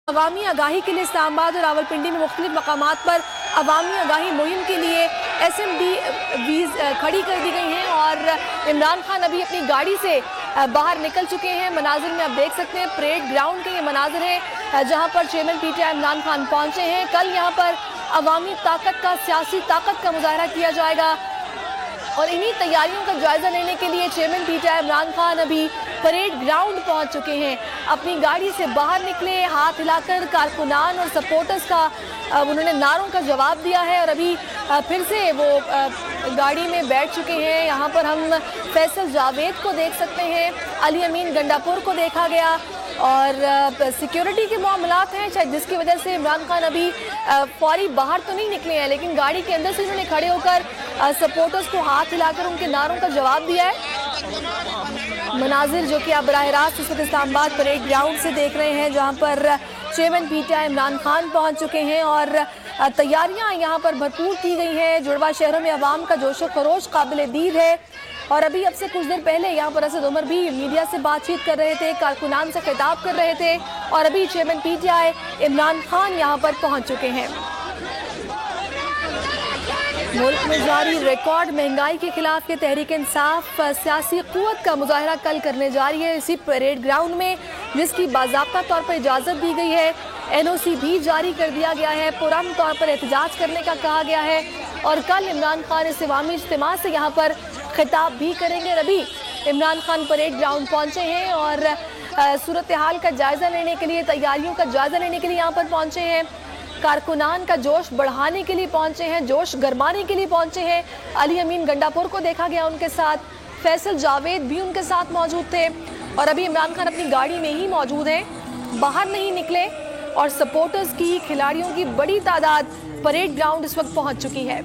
अवामी आगाही के लिए इस्लामाबाद और रावलपिंडी में मुख्तलिफ मकामात पर अवामी आगाही मुहिम के लिए SMDVs खड़ी कर दी गई हैं और इमरान खान अभी अपनी गाड़ी से बाहर निकल चुके हैं। मनाजिर में आप देख सकते हैं, परेड ग्राउंड के ये मनाजिर हैं जहां पर चेयरमैन PTI इमरान खान पहुंचे हैं। कल यहां पर अवामी ताकत का, सियासी ताकत का मुजाहरा किया जाएगा और इन्हीं तैयारियों का जायजा लेने के लिए चेयरमैन PTI इमरान खान अभी परेड ग्राउंड पहुंच चुके हैं। अपनी गाड़ी से बाहर निकले, हाथ हिलाकर कारकुनान और सपोर्टर्स का उन्होंने नारों का जवाब दिया है और अभी फिर से वो गाड़ी में बैठ चुके हैं। यहाँ पर हम फैसल जावेद को देख सकते हैं, अली अमीन गंडापुर को देखा गया और सिक्योरिटी के मामलात हैं शायद, जिसकी वजह से इमरान खान अभी फौरी बाहर तो नहीं निकले हैं, लेकिन गाड़ी के अंदर से उन्होंने खड़े होकर सपोर्टर्स को हाथ हिलाकर उनके नारों का जवाब दिया है। मनाजिर जो कि आप बराह रास्त इस वक्त इस्लामाबाद परेड ग्राउंड से देख रहे हैं, जहां पर चेयरमैन PTI इमरान खान पहुंच चुके हैं और तैयारियां यहां पर भरपूर की गई हैं। जुड़वा शहरों में अवाम का जोश व खरोश काबिल दीद है और अभी अब से कुछ देर पहले यहाँ पर असद उमर भी मीडिया से बातचीत कर रहे थे, कारकुनान से खिताब कर रहे थे और अभी चेयरमैन PTI इमरान खान यहाँ पर पहुँच चुके हैं। मुल्क में जारी रिकॉर्ड महंगाई के खिलाफ ये तहरीक इंसाफ सियासी क़ुव्वत का मुजाहरा कल करने जा रही है इसी परेड ग्राउंड में, जिसकी बाज़ाब्ता तौर पर इजाज़त दी गई है। NOC भी जारी कर दिया गया है, पुरअमन तौर पर एहतजाज करने का कहा गया है और कल इमरान खान इस अवामी इज्तिमा से यहाँ पर खिताब भी करेंगे। अभी इमरान खान परेड ग्राउंड पहुँचे हैं और सूरत हाल का जायज़ा लेने के लिए, तैयारियों का जायज़ा लेने के लिए यहाँ पर पहुँचे हैं। कारकुनान का जोश बढ़ाने के लिए पहुंचे हैं, जोश गरमाने के लिए पहुंचे हैं। अली अमीन गंडापुर को देखा गया उनके साथ, फैसल जावेद भी उनके साथ मौजूद थे और अभी इमरान खान अपनी गाड़ी में ही मौजूद हैं, बाहर नहीं निकले और सपोर्टर्स की, खिलाड़ियों की बड़ी तादाद परेड ग्राउंड इस वक्त पहुंच चुकी है।